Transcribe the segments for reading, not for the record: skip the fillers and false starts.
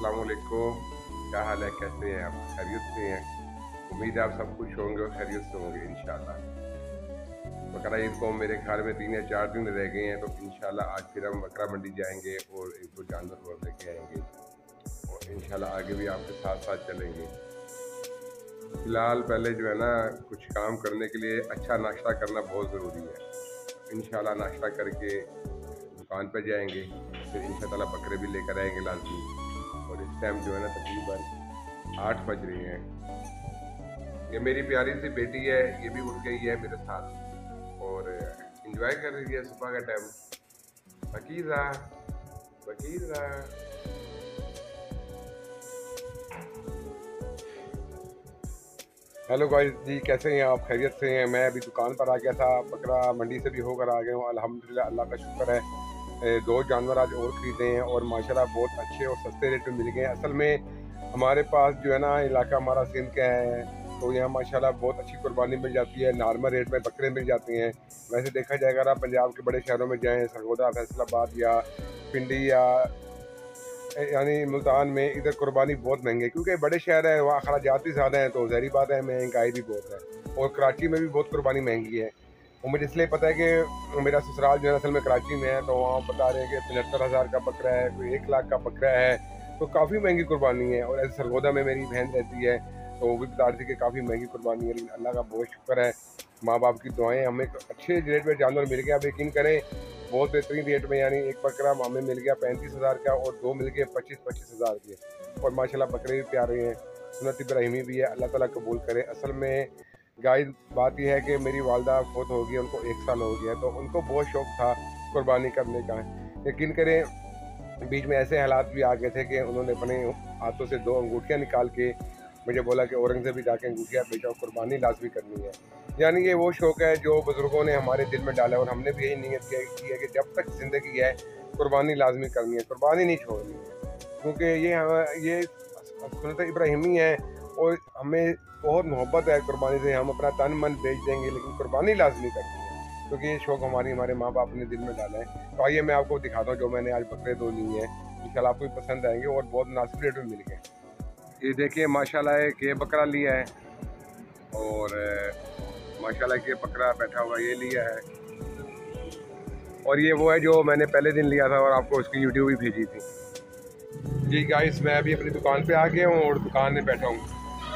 अस्सलाम वालेकुम। क्या हाल है, कैसे हैं आप? खैरियत से हैं? उम्मीद है आप सब खुश होंगे और खैरियत से होंगे इंशाल्लाह। बकरा ईद को मेरे ख्याल में 3 या 4 दिन रह गए हैं, तो इंशाल्लाह आज फिर हम बकरा मंडी जाएंगे और एक दो जानवर और लेके आएंगे और इंशाल्लाह आगे भी आपके साथ साथ चलेंगे। फिलहाल पहले जो है ना, कुछ काम करने के लिए अच्छा नाश्ता करना बहुत ज़रूरी है। इंशाल्लाह नाश्ता करके दुकान पर जाएंगे, फिर इंशाल्लाह बकरे भी लेकर आएंगे लाजमी। और इस टाइम जो है ना तकरीबन 8 बज रहे हैं। ये मेरी प्यारी सी बेटी है, ये भी उठ गई है मेरे साथ और एंजॉय कर रही है सुबह का टाइम। बकीरा बकीरा। हेलो गाइस जी, कैसे हैं आप? खैरियत से हैं? मैं अभी दुकान पर आ गया था, बकरा मंडी से भी होकर आ गया हूँ। अल्हम्दुलिल्लाह, अल्लाह का शुक्र है। दो जानवर आज और ख़रीदे हैं और माशाल्लाह बहुत अच्छे और सस्ते रेट में मिल गए हैं। असल में हमारे पास जो है ना, इलाका हमारा सिंध का है, तो यहाँ माशाल्लाह बहुत अच्छी कुर्बानी मिल जाती है। नॉर्मल रेट में बकरे मिल जाते हैं। वैसे देखा जाएगा ना, पंजाब के बड़े शहरों में जाएँ, सरगोदा, फैसलाबाद या पिंडी या यानी मुल्तान में, इधर कुर्बानी बहुत महंगी है क्योंकि बड़े शहर है, वहाँ खराजात भी ज़्यादा हैं, तो ज़ाहिर बात है महंगाई भी बहुत है। और कराची में भी बहुत कुर्बानी महंगी है। और मुझे इसलिए पता है कि मेरा ससुराल जो है असल में कराची में है, तो वहाँ बता रहे हैं कि 75,000 का बकरा है, कोई 1 लाख का बकरा है, तो काफ़ी महंगी कुर्बानी है। और ऐसे सरगोदा में मेरी बहन रहती है, तो वो भी बता रही थी कि काफ़ी महंगी कुर्बानी है, लेकिन अल्लाह का बहुत शुक्र है, माँ बाप की दुआएं, हमें अच्छे रेट में जानवर मिल गया। आप यकीन करें, बहुत बेहतरीन रेट में, यानी एक बकरा हमें मिल गया 35,000 का और 2 मिल गए 25,000 के। और माशाल्लाह बकरे भी प्यारे हैं, सुन्नत इब्राहिमी भी है, अल्लाह ताला कबूल करे। असल में गाइस बात यह है कि मेरी वालदा फौत हो गई, उनको 1 साल हो गया, तो उनको बहुत शौक़ था कुर्बानी करने का। यकीन करें, बीच में ऐसे हालात भी आ गए थे कि उन्होंने अपने हाथों से 2 अंगूठियाँ निकाल के मुझे बोला कि औरंगज़ेब जाके अंगूठियाँ बेचो, कुर्बानी लाजमी करनी है। यानी ये वो शौक़ है जो बुज़ुर्गों ने हमारे दिल में डाला, और हमने भी यही नीयत की है कि जब तक ज़िंदगी है कुर्बानी लाजमी करनी है, कुर्बानी नहीं छोड़नी है। क्योंकि ये सुन्नत इब्राहिमी है और हमें बहुत मोहब्बत है कुर्बानी से। हम अपना तन मन बेच देंगे, लेकिन कुर्बानी लाजमी करनी है, क्योंकि ये शौक़ हमारे माँ बाप ने दिल में डाला है। तो आइए मैं आपको दिखाता हूँ जो मैंने आज बकरे 2 लिए हैं, इंशाल्लाह आपको भी पसंद आएंगे और बहुत मुनासिब रेट में मिल गए। ये देखिए माशाल्लाह एक ये बकरा लिया है और माशाल्लाह के बकरा बैठा हुआ ये लिया है, और ये वो है जो मैंने पहले दिन लिया था और आपको उसकी वीडियो भी भेजी थी। जी गाइस, मैं अभी अपनी दुकान पे आ गया हूँ और दुकान में बैठा हूँ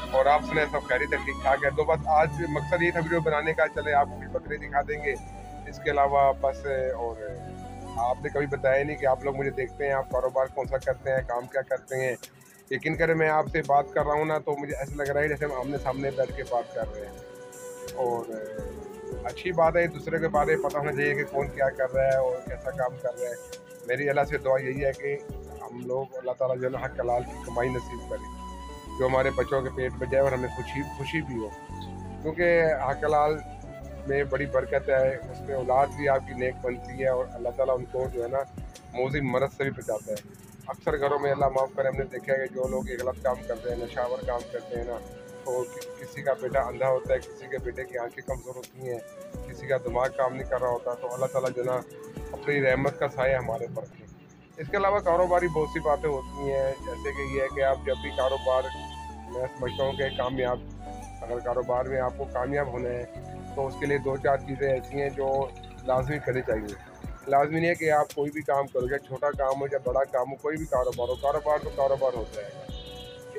और आप सुने सब खैरियत है, ठीक ठाक है। तो बस आज मकसद ये था वीडियो बनाने का, चले आपको भी बकरे दिखा देंगे। इसके अलावा बस और आपने कभी बताया नहीं कि आप लोग मुझे देखते हैं, आप कारोबार कौन सा करते हैं, काम क्या करते हैं। यकीन करें, मैं आपसे बात कर रहा हूँ ना, तो मुझे ऐसा लग रहा है जैसे हम आमने सामने बैठ के बात कर रहे हैं। और अच्छी बात है, एक दूसरे के बारे में पता होना चाहिए कि कौन क्या कर रहा है और कैसा काम कर रहा है। मेरी अल्लाह से दुआ यही है कि हम लोग अल्लाह ताला जो है ना हक हलाल की कमाई नसीब करे, जो हमारे बच्चों के पेट में जाए और हमें खुशी भी हो, क्योंकि हक हलाल में बड़ी बरकत है। उसमें औलाद भी आपकी नेक बनती है और अल्लाह ताला उनको जो है ना मौज़ी मरज़ से भी बचाता है। अक्सर घरों में, अल्लाह माफ़ करे, हमने देखा है कि जो लोग ये गलत काम करते हैं, नशावर काम करते हैं ना, तो किसी का बेटा अंधा होता है, किसी के बेटे की आंखें कमज़ोर होती हैं, किसी का दिमाग काम नहीं कर रहा होता, तो अल्लाह ताला जो ना अपनी रहमत का साया हमारे पर रखे। इसके अलावा कारोबारी बहुत सी बातें होती हैं, जैसे कि ये है कि आप जब भी कारोबार, मैं समझता हूँ कि कामयाब, अगर कारोबार में आपको कामयाब होना है, तो उसके लिए 2-4 चीज़ें ऐसी हैं जो लाज़मी करनी चाहिए। लाज़मी नहीं है कि आप कोई भी काम करो, चाहे छोटा काम हो या बड़ा काम हो, कोई भी कारोबार हो, कारोबार तो कारोबार होता है।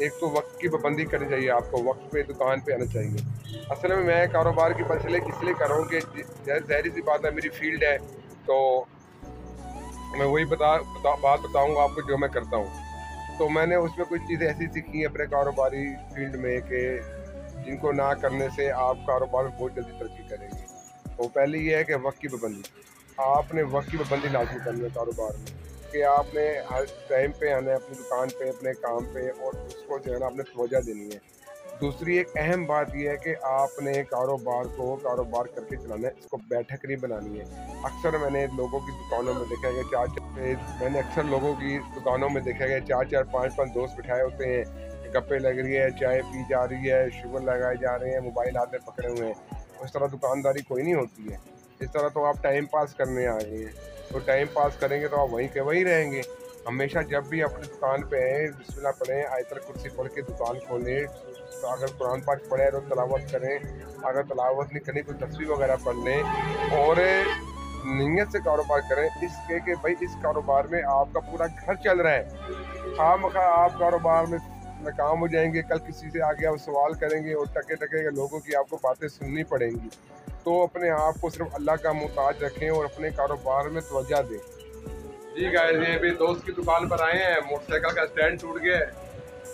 एक तो वक्त की पाबंदी करनी चाहिए, आपको वक्त पे दुकान पे आना चाहिए। असल में मैं कारोबार की बात इसलिए कर रहा हूँ कि ज़ाहिर सी बात है, मेरी फील्ड है, तो मैं वही बात बताऊँगा आपको जो मैं करता हूँ। तो मैंने उसमें कुछ चीज़ें ऐसी सीखी हैं अपने कारोबारी फील्ड में कि जिनको ना करने से आप कारोबार में बहुत जल्दी तरक्की करेंगे। तो पहले ये है कि वक्त की पाबंदी, आपने वक्त की पाबंदी लाज़मी करनी है कारोबार में, कि आपने हर टाइम पे आना है अपनी दुकान पे, अपने काम पे, और उसको जो है ना आपने तवज्जो देनी है। दूसरी एक अहम बात यह है कि आपने कारोबार को कारोबार करके चलाना है, इसको बैठक नहीं बनानी है। अक्सर मैंने लोगों की दुकानों में देखा है कि मैंने अक्सर लोगों की दुकानों में देखा है 4-4, 5-5 दोस्त बिठाए होते हैं, गप्पे लग रही है, चाय पी जा रही है, शुगर लगाए जा रहे हैं, मोबाइल हाथ में पकड़े हुए हैं। उस तरह दुकानदारी कोई नहीं होती है। इस तरह तो आप टाइम पास करने आए हैं, तो टाइम पास करेंगे तो आप वहीं के वहीं रहेंगे। हमेशा जब भी अपनी दुकान पे आए बिस्मिल्लाह पढ़ें, आयतल कुर्सी पढ़ के दुकान खोलें। तो अगर कुरान पाक पढ़े तो तलावत करें, अगर तलावत नहीं करनी तो तस्बीह वगैरह पढ़ लें और नीयत से कारोबार करें, इसके कि भाई इस कारोबार में आपका पूरा घर चल रहा है। खामखा आप कारोबार में नाकाम हो जाएंगे, कल किसी से आगे आप सवाल करेंगे और टके टके के लोगों की आपको बातें सुननी पड़ेंगी। तो अपने आप को सिर्फ अल्लाह का मोहताज रखें और अपने कारोबार में तवज्जो दें। जी गाइस, ये भी दोस्त की दुकान पर आए हैं, मोटरसाइकिल का स्टैंड टूट गया है,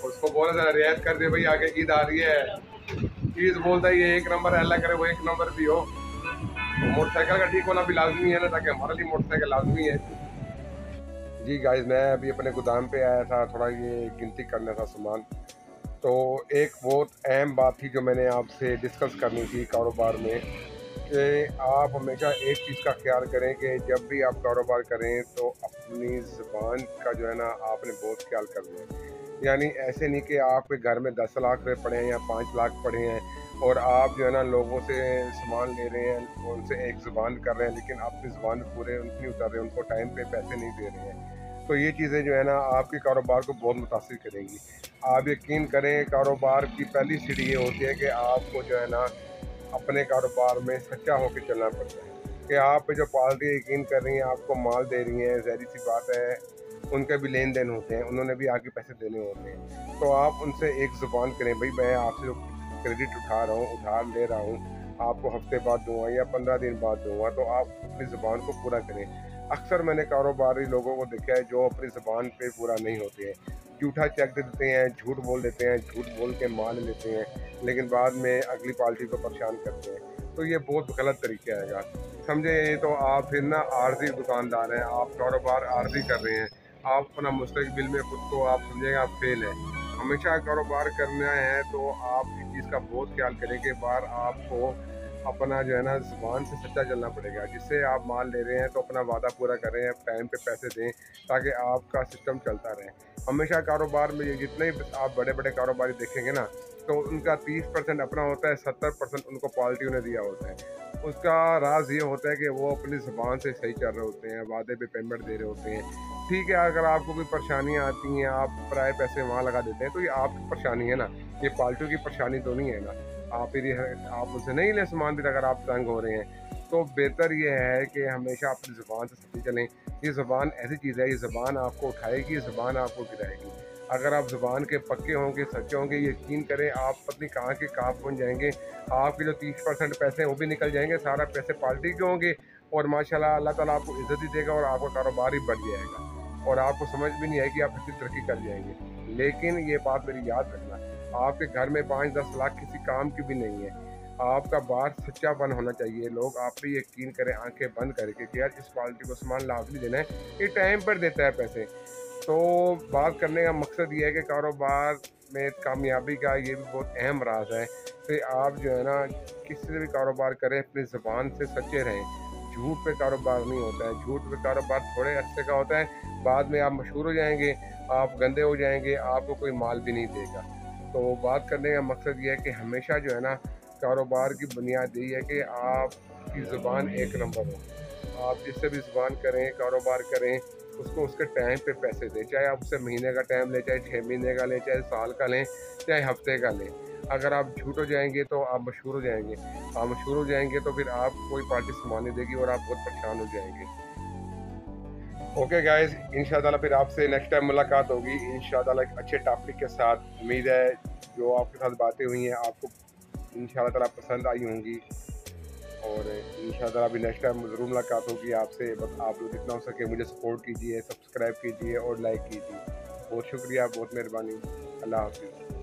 उसको बोला था रियायत कर दे भाई, आगे ईद आ रही है। चीज़ बोलता है ये एक नंबर है, अल्लाह करे वो एक नंबर भी हो। तो मोटरसाइकिल का ठीक होना भी लाजमी है ना, ताकि हमारे लिए मोटरसाइकिल लाजमी है। जी गाइस, मैं अभी अपने गोदाम पे आया था, थोड़ा ये गिनती करना था सामान। तो एक बहुत अहम बात थी जो मैंने आपसे डिस्कस करनी थी कारोबार में, कि आप हमेशा एक चीज़ का ख्याल करें कि जब भी आप कारोबार करें तो अपनी ज़ुबान का जो है ना आपने बहुत ख्याल करना है। यानी ऐसे नहीं कि आपके घर में 10 लाख रुपए पड़े हैं या 5 लाख पड़े हैं और आप जो है ना लोगों से सामान ले रहे हैं, उनसे एक ज़ुबान कर रहे हैं, लेकिन अपनी ज़ुबान पूरे नहीं उतर रहे, उनको टाइम पे पैसे नहीं दे रहे हैं। तो ये चीज़ें जो है ना आपके कारोबार को बहुत मुतासिर करेंगी। आप यकीन करें, कारोबार की पहली सीढ़ी ये होती है कि आपको जो है ना अपने कारोबार में सच्चा होकर चलना पड़ता है। कि आप पे जो पार्टी यकीन कर रही हैं, आपको माल दे रही हैं, ज़ाहिर सी बात है उनके भी लेन देन होते हैं, उन्होंने भी आगे पैसे देने होते हैं। तो आप उनसे एक ज़ुबान करें, भाई मैं आपसे जो क्रेडिट उठा रहा हूँ, उधार ले रहा हूँ, आपको हफ्ते बाद दूंगा या 15 दिन बाद दूंगा, तो आप अपनी ज़ुबान को पूरा करें। अक्सर मैंने कारोबारी लोगों को देखा है जो अपनी ज़ुबान पे पूरा नहीं होते हैं, झूठा चेक दे देते हैं, झूठ बोल देते हैं, झूठ बोल के मान लेते हैं, लेकिन बाद में अगली पार्टी को परेशान करते हैं। तो ये बहुत गलत तरीका है। समझे, ये तो आप फिर ना आर्जी दुकानदार हैं, आप कारोबार आर्जी कर रहे हैं, आप अपना मुस्तकबिल में खुद को आप समझेंगे आप फेल है। हमेशा कारोबार करना है तो आप इस चीज़ का बहुत ख्याल करें कि बार आपको अपना जो है ना ज़ुबान से सच्चा चलना पड़ेगा। जिससे आप माल ले रहे हैं तो अपना वादा पूरा करें, टाइम पे पैसे दें, ताकि आपका सिस्टम चलता रहे। हमेशा कारोबार में ये जितने भी आप बड़े बड़े कारोबारी देखेंगे ना, तो उनका 30% अपना होता है, 70% उनको पार्टियों ने दिया होता है। उसका राज ये होता है कि वो अपनी ज़ुबान से सही चल रहे होते हैं, वादे पे पेमेंट दे रहे होते हैं। ठीक है, अगर आपको कोई परेशानियाँ आती हैं, आप पराए पैसे वहाँ लगा देते हैं, तो ये आपकी परेशानी है ना, ये पार्टियों की परेशानी तो नहीं है ना। आप फिर आप उनसे नहीं ले सामान, फिर अगर आप तंग हो रहे हैं। तो बेहतर ये है कि हमेशा अपनी ज़ुबान से सच्चे चलें। ये ज़ुबान ऐसी चीज़ है, ये ज़ुबान आपको उठाएगी, ये ज़ुबान आपको गिराएगी। अगर आप ज़ुबान के पक्के होंगे, सच्चे होंगे, यकीन करें आप पत्नी कहाँ के कहाँ पहुँच जाएंगे। आपके जो 30% पैसे हैं वो भी निकल जाएंगे, सारा पैसे पार्टी के होंगे और माशाल्लाह अल्लाह ताला आपको इज़्ज़त ही देगा और आपका कारोबार ही बढ़ जाएगा और आपको समझ भी नहीं आएगी, आप इतनी तरक्की कर जाएंगे। लेकिन ये बात मेरी याद रखना, आपके घर में 5-10 लाख किसी काम की भी नहीं है। आपका बात सच्चापन होना चाहिए, लोग आप पे यकीन करें आंखें बंद करके कि यार इस पार्टी को सामान लाजमी देना है, ये टाइम पर देता है पैसे। तो बात करने का मकसद ये है कि कारोबार में कामयाबी का ये भी बहुत अहम राज है कि आप जो है ना किसी से भी कारोबार करें, अपनी ज़ुबान से सच्चे रहें। झूठ पे कारोबार नहीं होता है, झूठ पे कारोबार थोड़े अरसे का होता है, बाद में आप मशहूर हो जाएंगे, आप गंदे हो जाएंगे, आपको कोई माल भी नहीं देगा। तो बात करने का मकसद ये है कि हमेशा जो है ना कारोबार की बुनियाद यही है कि आपकी ज़ुबान एक नंबर हो। आप जिससे भी ज़ुबान करें, कारोबार करें, उसको उसके टाइम पे पैसे दें। चाहे आप उससे महीने का टाइम लें, चाहे 6 महीने का लें, चाहे साल का लें, चाहे हफ्ते का लें। अगर आप झूठ हो जाएंगे तो आप मशहूर हो जाएंगे। आप मशहूर हो जाएंगे तो फिर आप कोई पार्टी सामान नहीं देगी और आप बहुत परेशान हो जाएंगे। ओके गाइस, इंशाल्लाह फिर आपसे नेक्स्ट टाइम मुलाकात होगी इंशाल्लाह एक अच्छे टॉपिक के साथ। उम्मीद है जो आपके साथ बातें हुई हैं आपको इंशाल्लाह ताला पसंद आई होंगी और इंशाल्लाह भी नेक्स्ट टाइम ज़रूर मुलाकात होगी आपसे। बस आप लोग जितना हो सके मुझे सपोर्ट कीजिए, सब्सक्राइब कीजिए और लाइक कीजिए। बहुत शुक्रिया, बहुत मेहरबानी। अल्लाह हाफ़िज़।